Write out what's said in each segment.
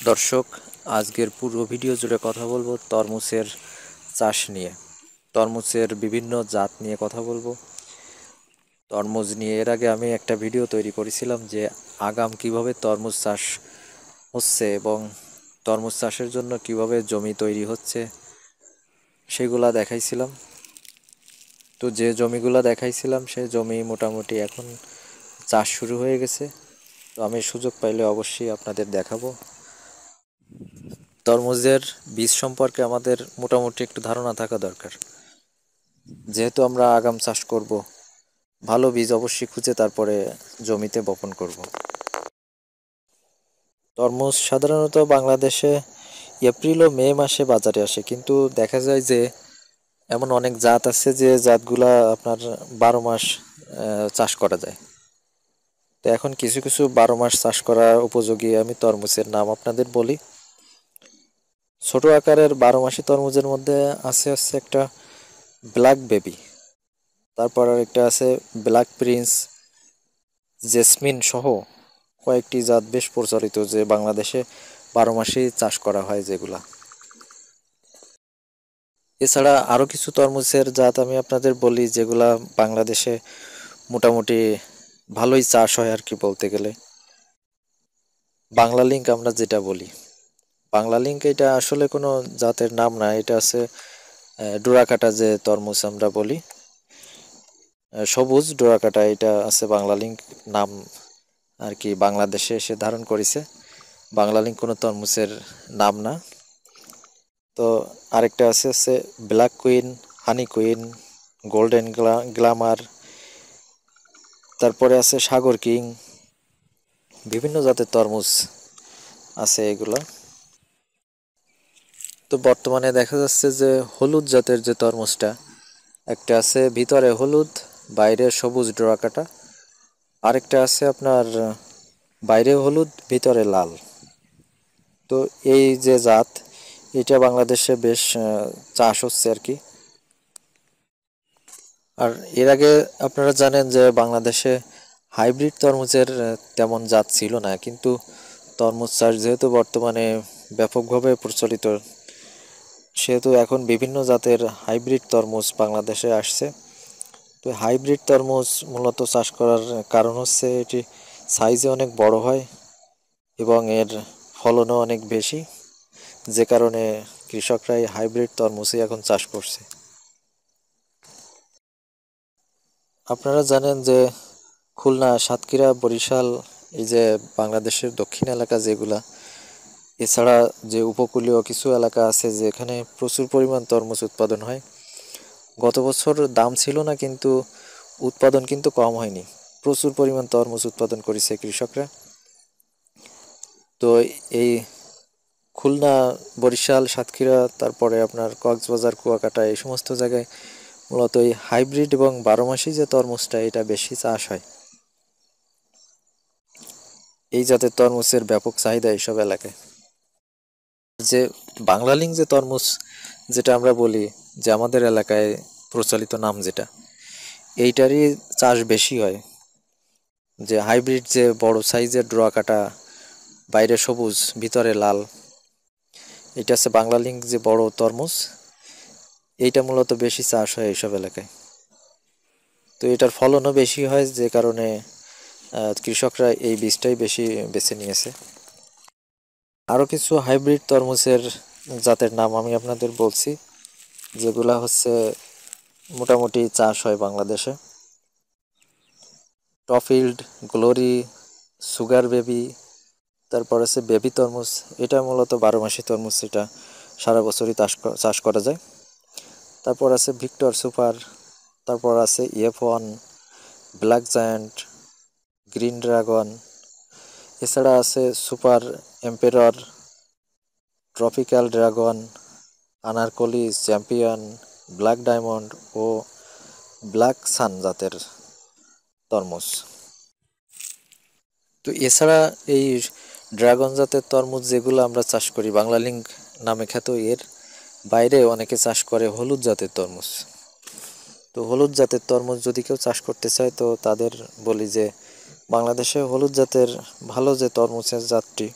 দর্শক, আজকের পুরো ভিডিও জুড়ে কথা বলবো তরমুজের চাষ নিয়ে। তরমুজের বিভিন্ন জাত নিয়ে কথা বলবো। তরমুজ নিয়ে এর আগে আমি একটা ভিডিও তৈরি করেছিলাম যে আগাম কিভাবে তরমুজ চাষ হচ্ছে এবং তরমুজ চাষের জন্য কিভাবে জমি তৈরি হচ্ছে সেগুলা দেখাইছিলাম। তো যে জমিগুলা দেখাইছিলাম সেই জমি মোটামুটি এখন চাষ শুরু হয়ে গেছে। তো আমি সুযোগ পাইলে অবশ্যই আপনাদের দেখাবো। তরমুজের বীজ সম্পর্কে আমাদের মোটামুটি একটু ধারণা থাকা দরকার। যেহেতু আমরা আগাম চাষ করব, ভালো বীজ অবশ্যই খুঁজে তারপরে জমিতে বপন করব। তরমুজ সাধারণত বাংলাদেশে এপ্রিল ও মে মাসে বাজারে আসে, কিন্তু দেখা যায় যে এমন অনেক জাত আছে যে জাতগুলা আপনার 12 মাস চাষ করা যায়। তো এখন কিছু কিছু 12 মাস চাষ করা উপযোগী আমি তরমুজের নাম আপনাদের বলি। ছোট আকারের 12 মাসি তরমুজের মধ্যে আছে একটা ব্ল্যাক বেবি, তারপর আর একটা আছে ব্ল্যাক প্রিন্স, জেসমিন সহ কয়েকটি জাত বেশ প্রচলিত যে বাংলাদেশে 12 মাসই চাষ করা হয় যেগুলা। এছাড়া আরও কিছু তরমুজের জাত আমি আপনাদের বলি যেগুলা বাংলাদেশে মোটামুটি ভালোই চাষ হয় আর কি বলতে গেলে। বাংলা লিঙ্ক আমরা যেটা বলি, বাংলা লিঙ্ক এটা আসলে কোনো জাতের নাম না, এটা আছে ডোরাকাটা যে তরমুজ আমরা বলি, সবুজ ডোরাকাটা, এটা আছে বাংলা লিঙ্ক নাম আর কি, বাংলাদেশে এসে ধারণ করেছে। বাংলা লিঙ্ক কোনো তরমুজের নাম না। তো আরেকটা আছে ব্ল্যাক কুইন, হানি কুইন, গোল্ডেন গ্ল্যামার, তারপরে আছে সাগর কিং, বিভিন্ন জাতের তরমুজ আছে এগুলা। তো বর্তমানে দেখা যাচ্ছে যে হলুদ জাতের যে তরমুজটা, একটা আছে ভিতরে হলুদ বাইরে সবুজ ডোরাকাটা, আরেকটা আছে আপনার বাইরে হলুদ ভিতরে লাল। তো এই যে জাত, এটা বাংলাদেশে বেশ চাষ হচ্ছে আর কি। আর এর আগে আপনারা জানেন যে বাংলাদেশে হাইব্রিড তরমুজের তেমন জাত ছিল না, কিন্তু তরমুজ চাষ যেহেতু বর্তমানে ব্যাপকভাবে প্রচলিত, সেহেতু এখন বিভিন্ন জাতের হাইব্রিড তরমুজ বাংলাদেশে আসছে। তো হাইব্রিড তরমুজ মূলত চাষ করার কারণ হচ্ছে এটি সাইজে অনেক বড় হয় এবং এর ফলনও অনেক বেশি, যে কারণে কৃষকরা এই হাইব্রিড তরমুজই এখন চাষ করছে। আপনারা জানেন যে খুলনা, সাতক্ষীরা, বরিশাল, এই যে বাংলাদেশের দক্ষিণ এলাকা যেগুলা, এছাড়া যে উপকূলীয় কিছু এলাকা আছে যেখানে প্রচুর পরিমাণ তরমুজ উৎপাদন হয়। গত বছর দাম ছিল না, কিন্তু উৎপাদন কিন্তু কম হয়নি, প্রচুর পরিমাণ তরমুজ উৎপাদন করেছে কৃষকরা। তো এই খুলনা, বরিশাল, সাতক্ষীরা, তারপরে আপনার কক্সবাজার, কুয়াকাটা, এই সমস্ত জায়গায় মূলত এই হাইব্রিড এবং 12 মাসি যে তরমুজটা, এটা বেশি চাষ হয়। এই জাতের তরমুজের ব্যাপক চাহিদা এইসব এলাকায়। যে বাংলালিং যে তরমুজ যেটা আমরা বলি, যে আমাদের এলাকায় প্রচলিত নাম যেটা, এইটারই চাষ বেশি হয়। যে হাইব্রিড যে বড় সাইজের ডোরা কাটা, বাইরে সবুজ ভিতরে লাল, এটা হচ্ছে বাংলালিং যে বড় তরমুজ, এইটা মূলত বেশি চাষ হয় এইসব এলাকায়। তো এটার ফলনও বেশি হয়, যে কারণে কৃষকরা এই বীজটাই বেশি বেছে নিয়েছে। আরও কিছু হাইব্রিড তরমুজের জাতের নাম আমি আপনাদের বলছি, যেগুলা হচ্ছে মোটামুটি চাষ হয় বাংলাদেশে। টফিল্ড, গ্লোরি, সুগার বেবি, তারপর আছে বেবি তরমুজ, এটা মূলত 12 মাসি তরমুজ, এটা সারা বছরই চাষ করা যায়। তারপর আছে ভিক্টর সুপার, তারপর আছে F1, black giant, green dragon, এছাড়া আছে super emperor, tropical dragon, Anarkali, champion, black diamond ও ব্ল্যাক সান জাতের তরমুজ। তো এছাড়া এই ড্রাগন জাতের তরমুজ যেগুলো আমরা চাষ করি, বাংলালিং নামে খ্যাত, এর বাইরে অনেকে চাষ করে হলুদ জাতের তরমুজ। তো হলুদ জাতের তরমুজ যদি কেউ চাষ করতে চায়, তো তাদের বলি যে বাংলাদেশে হলুদ জাতের ভালো যে তরমুজের জাতটি,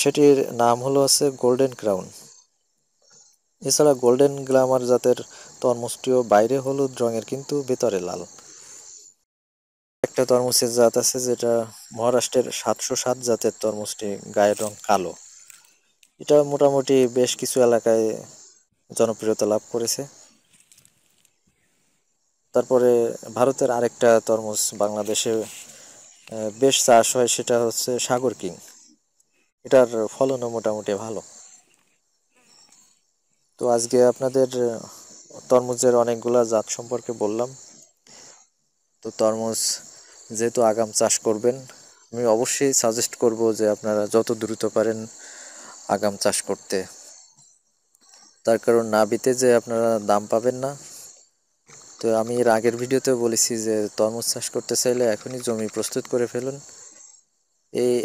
সেটির নাম হলো গোল্ডেন ক্রাউন। এছাড়া গোল্ডেন গ্ল্যামার জাতের তরমুজটিও বাইরে হলুদ রঙের কিন্তু ভেতরে লাল। একটা তরমুজের জাত আছে যেটা মহারাষ্ট্রের 707 জাতের তরমুজটি, গায়ের রং কালো। এটা মোটামুটি বেশ কিছু এলাকায় জনপ্রিয়তা লাভ করেছে। তারপরে ভারতের আরেকটা তরমুজ বাংলাদেশে বেশ চাষ হয়, সেটা হচ্ছে সাগর কিং। এটার ফলনও মোটামুটি ভালো। তো আজকে আপনাদের তরমুজের অনেকগুলা জাত সম্পর্কে বললাম। তো তরমুজ যেহেতু আগাম চাষ করবেন, আমি অবশ্যই সাজেস্ট করব যে আপনারা যত দ্রুত পারেন আগাম চাষ করতে। তার কারণ নাবিতে যে আপনারা দাম পাবেন না। তো আমি এর আগের ভিডিওতে বলেছি যে তরমুজ চাষ করতে চাইলে এখনই জমি প্রস্তুত করে ফেলুন।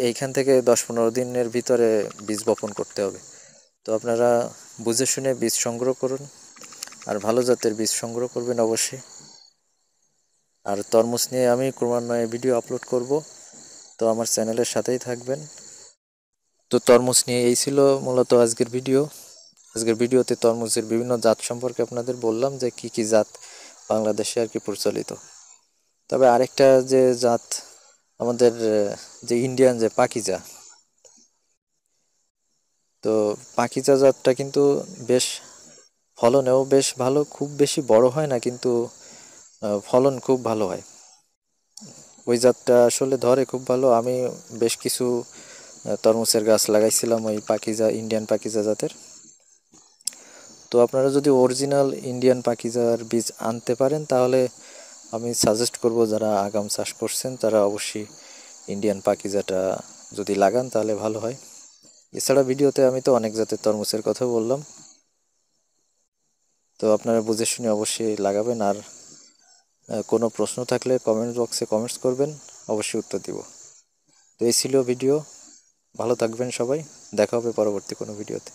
এইখান থেকে 10-15 দিনের ভিতরে বীজ বপন করতে হবে। তো আপনারা বুঝে শুনে বীজ সংগ্রহ করুন, আর ভালো জাতের বীজ সংগ্রহ করবেন অবশ্যই। আর তরমুজ নিয়ে আমি ক্রমান্বয়ে ভিডিও আপলোড করব, তো আমার চ্যানেলের সাথেই থাকবেন। তো তরমুজ নিয়ে এই ছিল মূলত আজকের ভিডিও। আজকের ভিডিওতে তরমুজের বিভিন্ন জাত সম্পর্কে আপনাদের বললাম যে কি কি জাত বাংলাদেশে আর কি প্রচলিত। তবে আরেকটা যে জাত আমাদের যে ইন্ডিয়ান যে পাকিজা, তো পাকিজা জাতটা কিন্তু বেশ ফলনেও বেশ ভালো, খুব বেশি বড় হয় না কিন্তু ফলন খুব ভালো হয়। ওই জাতটা আসলে ধরে খুব ভালো। আমি বেশ কিছু তরমুজের গাছ লাগাইছিলাম ওই পাকিজা, ইন্ডিয়ান পাকিজা জাতের। তো আপনারা যদি অরিজিনাল ইন্ডিয়ান পাকিজার বীজ আনতে পারেন তাহলে আমি সাজেস্ট করব যারা আগাম চাষ করছেন তারা অবশ্যই ইন্ডিয়ান পাকিজাটা যদি লাগান তাহলে ভালো হয়। এছাড়া ভিডিওতে আমি তো অনেক জাতের তরমুজের কথা বললাম, তো আপনারা বুঝে শুনে অবশ্যই লাগাবেন। আর কোনো প্রশ্ন থাকলে কমেন্ট বক্সে কমেন্টস করবেন, অবশ্যই উত্তর দিব। তো এই ছিল ভিডিও। ভালো থাকবেন সবাই, দেখা হবে পরবর্তী কোনো ভিডিওতে।